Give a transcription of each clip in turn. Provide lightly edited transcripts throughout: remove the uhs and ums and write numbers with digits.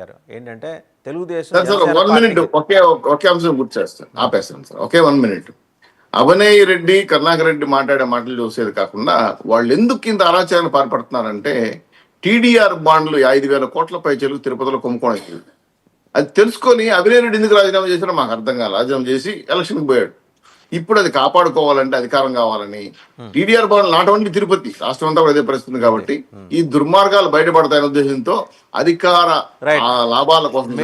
గారు ఏంటంటే Telugu Desam sir Janasena 1 minute ఒకే అంశం గుర్తు చేస్తాను, ఆపేస్తాను సార్. ఒకే 1 మినిట్. అవినయ్ రెడ్డి, కరుణాకర్ రెడ్డి మాట్లాడే మాటలు చూసేది కాకుండా వాళ్ళు ఎందుకు ఇంత అరాచకాన్ని పాల్పడుతున్నారంటే టీడీఆర్ బాండ్లు 5,000 కోట్ల పైచలు తిరుపతిలో కొనుక్కోవడం. అది తెలుసుకొని అవినయ్ రెడ్డి ఎందుకు రాజీనామా చేసినా మాకు అర్థం కాదు. రాజీనామా చేసి ఎలక్షన్కి పోయాడు. ఇప్పుడు అది కాపాడుకోవాలంటే అధికారం కావాలని టీడీఆర్ బాండ్లు నాట్ ఓన్లీ తిరుపతి, రాష్ట్రం అంతా కూడా అదే పరిస్థితి కాబట్టి ఈ దుర్మార్గాలు బయటపడతాయనే ఉద్దేశంతో అధికార లాభాల కోసం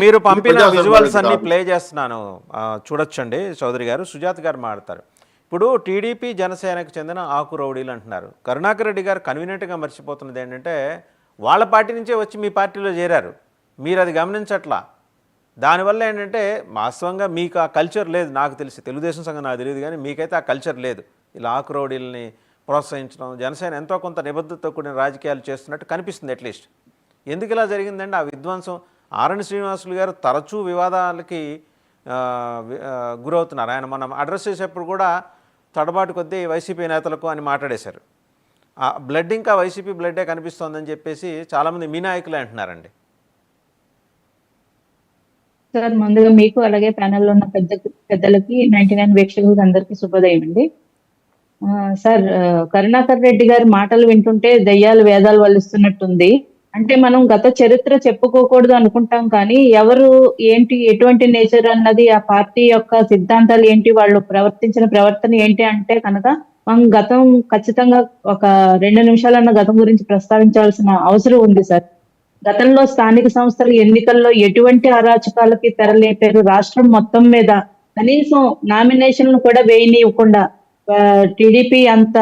మీరు పంపిన విజువల్స్ అన్ని ప్లే చేస్తున్నాను, చూడొచ్చండి. చౌదరి గారు, సుజాత గారు మాట్లాడతారు. ఇప్పుడు టీడీపీ జనసేనకు చెందిన ఆకు రౌడీలు అంటున్నారు. కరుణాకర్ రెడ్డి గారు కన్వీనియంట్గా మర్చిపోతున్నది ఏంటంటే వాళ్ళ పార్టీ నుంచే వచ్చి మీ పార్టీలో చేరారు, మీరు అది గమనించట్లా. దానివల్ల ఏంటంటే వాస్తవంగా మీకు ఆ కల్చర్ లేదు. నాకు తెలిసి తెలుగుదేశం సంఘం నాకు తెలియదు, కానీ మీకైతే ఆ కల్చర్ లేదు. ఇలా ఆకు రౌడీలని ప్రోత్సహించడం, జనసేన ఎంతో కొంత నిబద్ధతతో కూడిన రాజకీయాలు చేస్తున్నట్టు కనిపిస్తుంది. అట్లీస్ట్ ఎందుకు ఇలా జరిగిందండి ఆ విధ్వంసం? ఆర్ఎన్ శ్రీనివాసులు గారు తరచూ వివాదాలకి గురవుతున్నారు. ఆయన మనం అడ్రస్ చేసేప్పుడు కూడా తడబాటు కొద్దీ వైసీపీ నేతలకు అని మాట్లాడేశారు. ఆ బ్లడ్ ఇంకా వైసీపీ బ్లడ్డే కనిపిస్తోందని చెప్పేసి చాలామంది మీ నాయకులే అంటున్నారండి. సార్, ముందుగా మీకు అలాగే ప్యానెల్లో ఉన్న పెద్దలకి 99 వీక్షకులకు అందరికీ శుభోదయం అండి. సార్, కరుణాకర్ రెడ్డి గారి మాటలు వింటుంటే దయ్యాలు వేదాలు వల్లిస్తున్నట్టుంది. అంటే మనం గత చరిత్ర చెప్పుకోకూడదు అనుకుంటాం, కానీ ఎవరు ఏంటి, ఎటువంటి నేచర్ అన్నది, ఆ పార్టీ యొక్క సిద్ధాంతాలు ఏంటి, వాళ్ళు ప్రవర్తించిన ప్రవర్తన ఏంటి అంటే కనుక మనం గతం ఖచ్చితంగా ఒక 2 నిమిషాలన్న గతం గురించి ప్రస్తావించాల్సిన అవసరం ఉంది సార్. గతంలో స్థానిక సంస్థల ఎన్నికల్లో ఎటువంటి అరాచకాలకి తెరలేపారు. రాష్ట్రం మొత్తం మీద కనీసం నామినేషన్లు కూడా వేయనివ్వకుండా టీడీపీ అంత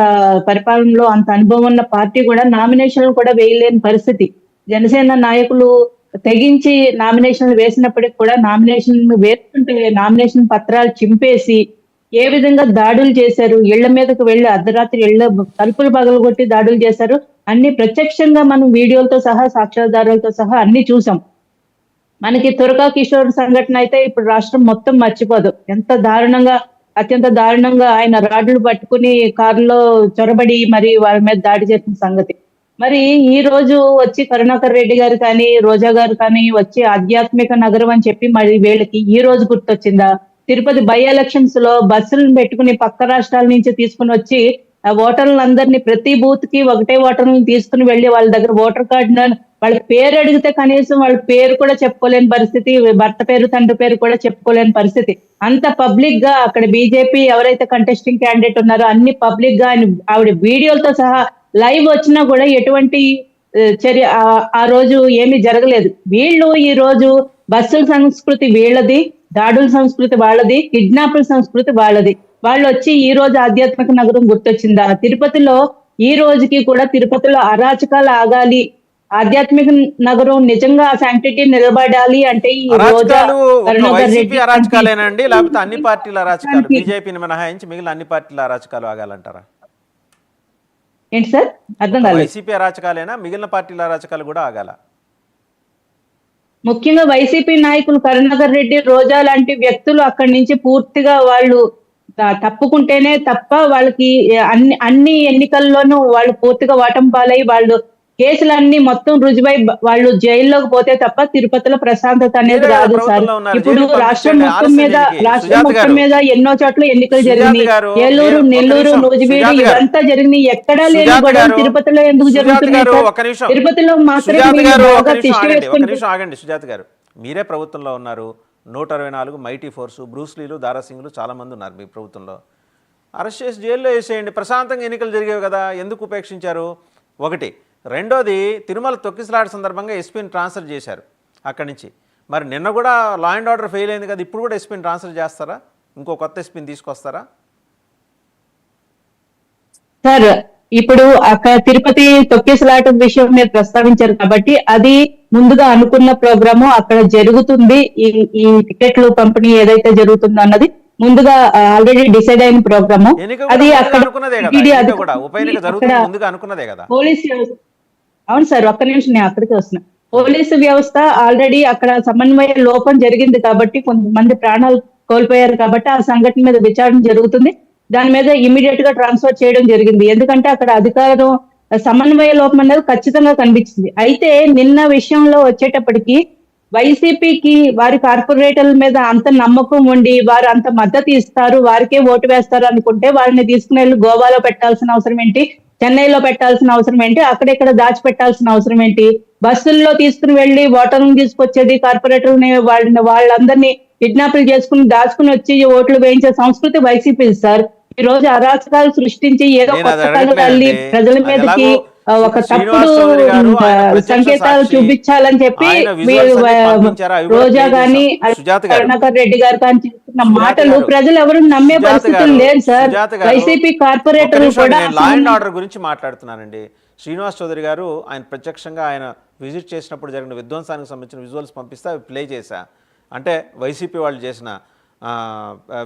పరిపాలనలో అంత అనుభవం ఉన్న పార్టీ కూడా నామినేషన్లు కూడా వేయలేని పరిస్థితి. జనసేన నాయకులు తెగించి నామినేషన్లు వేసినప్పటికీ కూడా నామినేషన్ వేస్తుంటే నామినేషన్ పత్రాలు చింపేసి ఏ విధంగా దాడులు చేశారు, ఇళ్ల మీదకు వెళ్లి అర్ధరాత్రి ఇళ్ల తలుపులు పగలగొట్టి దాడులు చేశారు. అన్ని ప్రత్యక్షంగా మనం వీడియోలతో సహా సాక్ష్యాధారాలతో సహా అన్ని చూసాం. మనకి తురకా కిషోర్ సంఘటన అయితే ఇప్పుడు రాష్ట్రం మొత్తం మర్చిపోదు. ఎంత దారుణంగా, అత్యంత దారుణంగా ఆయన రాడ్లు పట్టుకుని కారులో చొరబడి మరి వాళ్ళ మీద దాడి చేసిన సంగతి. మరి ఈ రోజు వచ్చి కరుణాకర్ రెడ్డి గారు కానీ రోజా గారు కానీ వచ్చి ఆధ్యాత్మిక నగరం అని చెప్పి మరి వీళ్ళకి ఈ రోజు గుర్తొచ్చిందా? తిరుపతి బై ఎలక్షన్స్ లో బస్సులను పెట్టుకుని పక్క రాష్ట్రాల నుంచి తీసుకుని వచ్చి ఆ ఓటర్లందరినీ ప్రతి బూత్ కి ఒకటే ఓటర్లను తీసుకుని వెళ్ళి వాళ్ళ దగ్గర ఓటర్ కార్డు వాళ్ళ పేరు అడిగితే కనీసం వాళ్ళ పేరు కూడా చెప్పుకోలేని పరిస్థితి, భర్త పేరు తండ్రి పేరు కూడా చెప్పుకోలేని పరిస్థితి. అంత పబ్లిక్ గా అక్కడ బీజేపీ ఎవరైతే కంటెస్టింగ్ క్యాండిడేట్ ఉన్నారో అన్ని పబ్లిక్ గా ఆవిడ వీడియోలతో సహా లైవ్ వచ్చినా కూడా ఎటువంటి చర్య ఆ రోజు ఏమీ జరగలేదు. వీళ్ళు ఈ రోజు బస్సుల సంస్కృతి వీళ్ళది, దాడుల సంస్కృతి వాళ్ళది, కిడ్నాపుల సంస్కృతి వాళ్ళది. వాళ్ళు వచ్చి ఈ రోజు ఆధ్యాత్మిక నగరం గుర్తొచ్చిందా? తిరుపతిలో ఈ రోజుకి కూడా తిరుపతిలో అరాచకాలు ఆగాలి, ఆధ్యాత్మిక నగరం నిజంగా శాంక్టిటీ నిలబడాలి అంటే ఈ అరాచకాలేనండి, లేకపోతే అన్ని పార్టీల అరాచకాలు, బీజేపీని మినహాయించి మిగిలిన అన్ని పార్టీల అరాచకాలు ఆగాలంటారా? ఏంటి సార్, అర్థం కాలేదు. వైసీపీ అరాచకాలేనా, మిగిలిన పార్టీల అరాచకాలు కూడా ఆగాల? ముఖ్యంగా వైసీపీ నాయకులు కరుణాకర్ రెడ్డి, రోజా లాంటి వ్యక్తులు అక్కడి నుంచి పూర్తిగా వాళ్ళు తప్పుకుంటేనే తప్ప వాళ్ళకి అన్ని ఎన్నికల్లోనూ వాళ్ళు పూర్తిగా ఓటమి పాలై వాళ్ళు కేసులన్నీ మొత్తం రుజువై వాళ్ళు జైల్లోకి పోతే తప్ప తిరుపతిలో ప్రశాంతత అనేది రాదు సార్. ఇప్పుడు రాష్ట్రం మొత్తం మీద ఎన్నో చోట్ల ఎన్నికలు జరిగినాయి. ఏలూరు, నెల్లూరు, నూజివీడు ఇవంతా జరిగినాయి. ఎక్కడా లేని గొడవ తిరుపతిలో ఎందుకు జరుగుతున్నాయి? తిరుపతిలో మాత్రమే. సుజాత గారు, మీరే ప్రభుత్వంలో ఉన్నారు. 164 మైటీ ఫోర్సు, బ్రూస్లీలు, దారాసింగ్లు చాలామంది ఉన్నారు మీ ప్రభుత్వంలో. అరెస్ట్ చేసి జైల్లో వేసేయండి, ప్రశాంతంగా ఎన్నికలు జరిగేవి కదా, ఎందుకు ఉపేక్షించారు? ఒకటి. రెండోది, తిరుమల తొక్కిసలాట సందర్భంగా ఎస్పీని ట్రాన్స్ఫర్ చేశారు అక్కడి నుంచి. మరి నిన్న కూడా లా అండ్ ఆర్డర్ ఫెయిల్ అయింది కదా, ఇప్పుడు కూడా ఎస్పీని ట్రాన్స్ఫర్ చేస్తారా? ఇంకో కొత్త ఎస్పీని తీసుకొస్తారా? సార్, ఇప్పుడు అక్కడ తిరుపతి తొక్కిసలాట విషయం మీరు ప్రస్తావించారు కాబట్టి అది ముందుగా అనుకున్న ప్రోగ్రాము అక్కడ జరుగుతుంది. ఈ టికెట్లు పంపిణీ ఏదైతే జరుగుతుందో అన్నది ముందుగా ఆల్రెడీ డిసైడ్ అయిన ప్రోగ్రాము. అది అక్కడ పోలీస్ వ్యవస్థ. అవును సార్, ఒక్క నిమిషం, నేను అక్కడికి వస్తున్నా. పోలీసు వ్యవస్థ ఆల్రెడీ అక్కడ సమన్వయ లోపం జరిగింది కాబట్టి కొంతమంది ప్రాణాలు కోల్పోయారు కాబట్టి ఆ సంఘటన మీద విచారణ జరుగుతుంది. దాని మీద ఇమీడియట్ గా ట్రాన్స్ఫర్ చేయడం జరిగింది. ఎందుకంటే అక్కడ అధికారం సమన్వయ లోపం అనేది ఖచ్చితంగా కనిపించింది. అయితే నిన్న విషయంలో వచ్చేటప్పటికి వైసీపీకి వారి కార్పొరేటర్ల మీద అంత నమ్మకం ఉండి వారు అంత మద్దతు ఇస్తారు, వారికే ఓటు వేస్తారు అనుకుంటే వారిని తీసుకుని వెళ్ళి గోవాలో పెట్టాల్సిన అవసరం ఏంటి, చెన్నైలో పెట్టాల్సిన అవసరం ఏంటి, అక్కడెక్కడ దాచిపెట్టాల్సిన అవసరం ఏంటి, బస్సుల్లో తీసుకుని వెళ్ళి ఓటర్లను తీసుకొచ్చేది కార్పొరేటర్ని వాళ్ళందరినీ కిడ్నాపులు చేసుకుని దాచుకుని వచ్చి ఓట్లు వేయించే సంస్కృతి వైసీపీ సార్. ఈ రోజు అరాచకాలు సృష్టించి ఏదో నేను అది కొత్త కళ్ళు తల్లి అడగట్లేదండి. ప్రజల అది మీదకి ఎలాగో ఒక శ్రీనివాస్ తప్పుడు చౌదరి గారు ఆయన ప్రత్యక్ష సంకేతాలు సాక్షి, చూపించాలని చెప్పి ఆయన వీళ్ళు visuals అన్ని పంపించారు, అవి కూడా రోజా play గాని చేశాం. సుజాత గారు, కరుణాకర్ రెడ్డి గారు కానీ చేస్తున్న సుజాత మాటలు గారు, ప్రజలు ఎవరు నమ్మే సుజాత పరిస్థితులు గారు, లేదు సార్. సుజాత గారు, వైసీపీ ఒక్క కార్పొరేటర్లు నిమిషం కూడా నేను లా అండ్ ఆర్డర్ గురించి మాట్లాడుతున్నానండి. శ్రీనివాస్ చౌదరి గారు ఆయన ప్రత్యక్షంగా ఆయన విజిట్ చేసినప్పుడు జరిగిన విధ్వంసానికి సంబంధించిన విజువల్స్ పంపిస్తే అవి ప్లే చేశా. అంటే వైసీపీ వాళ్ళు చేసిన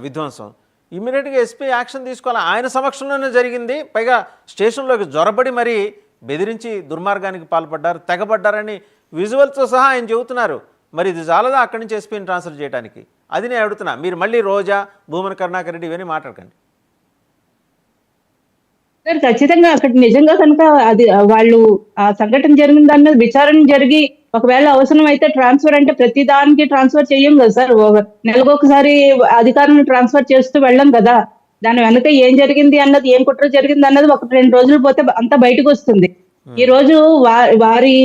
విధ్వంసం. ఇమ్మీడియట్గా ఎస్పీ యాక్షన్ తీసుకోవాలి. ఆయన సమక్షంలోనే జరిగింది. పైగా స్టేషన్లోకి జొరబడి మరీ బెదిరించి దుర్మార్గానికి పాల్పడ్డారు, తెగబడ్డారని విజువల్తో సహా ఆయన చెబుతున్నారు. మరి ఇది చాలదా అక్కడి నుంచి ఎస్పీని ట్రాన్స్ఫర్ చేయడానికి? అది నేను అడుగుతున్నా. మీరు మళ్ళీ రోజా, భూమన కరుణాకర్ రెడ్డి ఇవన్నీ మాట్లాడకండి సార్. ఖచ్చితంగా అక్కడ నిజంగా కనుక అది వాళ్ళు ఆ సంఘటన జరిగిన దాని మీద విచారణ జరిగి ఒకవేళ అవసరం అయితే ట్రాన్స్ఫర్ అంటే ప్రతి దానికి ట్రాన్స్ఫర్ చెయ్యం కదా సార్. నెలకొకసారి అధికారులను ట్రాన్స్ఫర్ చేస్తూ వెళ్ళం కదా. దాని వెనక ఏం జరిగింది అన్నది, ఏం కుట్ర జరిగింది అన్నది 1-2 రోజులు పోతే అంతా బయటకు వస్తుంది. ఈ రోజు వారి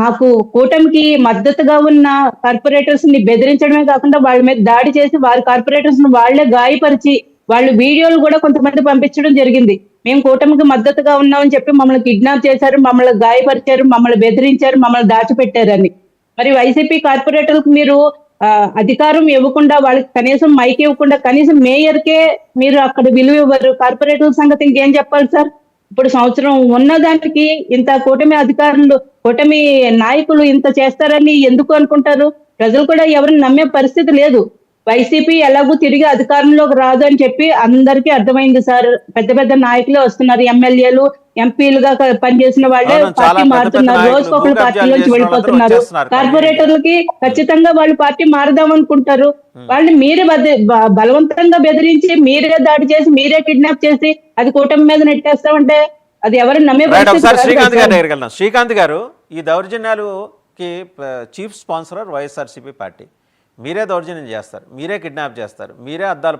మాకు కూటమికి మద్దతుగా ఉన్న కార్పొరేటర్స్ ని బెదిరించడమే కాకుండా వాళ్ళ మీద దాడి చేసి వారి కార్పొరేటర్స్ ని వాళ్లే గాయపరిచి వాళ్ళు వీడియోలు కూడా కొంతమంది పంపించడం జరిగింది. మేము కూటమికి మద్దతుగా ఉన్నామని చెప్పి మమ్మల్ని కిడ్నాప్ చేశారు, మమ్మల్ని గాయపరిచారు, మమ్మల్ని బెదిరించారు, మమ్మల్ని దాచిపెట్టారని. మరి వైసీపీ కార్పొరేటర్లకు మీరు అధికారం ఇవ్వకుండా, వాళ్ళకి కనీసం మైక్ ఇవ్వకుండా, కనీసం మేయర్కే మీరు అక్కడ విలువ ఇవ్వరు. కార్పొరేటర్ సంగతి ఇంకేం చెప్పాలి సార్? ఇప్పుడు సంవత్సరం ఉన్నదానికి ఇంత కూటమి అధికారులు, కూటమి నాయకులు ఇంత చేస్తారని ఎందుకు అనుకుంటారు? ప్రజలు కూడా ఎవరిని నమ్మే పరిస్థితి లేదు. వైసీపీ ఎలాగూ తిరిగి అధికారంలోకి రాదు అని చెప్పి అందరికీ అర్థమైంది సార్. పెద్ద పెద్ద నాయకులే వస్తున్నారు, ఎమ్మెల్యేలు, ఎంపీలుగా పనిచేసిన వాళ్ళే అవును, చాలా పార్టీ పెద్ద మారుతున్నారు, పెద్ద రోజుకొకరు నాయకులు, పార్టీలోంచి భూ వెళ్ళిపోతున్నారు. కబ్జాలు చేస్తున్న కార్పొరేటర్లకి ఖచ్చితంగా వాళ్ళు పార్టీ మారదాం అనుకుంటారు. వాళ్ళని మీరే బలవంతంగా బెదిరించి, మీరే దాడి చేసి, మీరే కిడ్నాప్ చేసి అది కూటమి మీద నెట్టేస్తామంటే అది ఎవరు నమ్మే రైట్. పరిస్థితి ఒకసారి కాదు శ్రీకాంత్ కదా గారి సార్. దగ్గరికి వెళ్దాం. శ్రీకాంత్ గారు, ఈ దౌర్జన్యాలుకి చీఫ్ స్పాన్సరర్ వైఎస్ఆర్సీపీ పార్టీ. మీరే దౌర్జన్యం చేస్తారు, మీరే కిడ్నాప్ చేస్తారు, మీరే అద్దాలు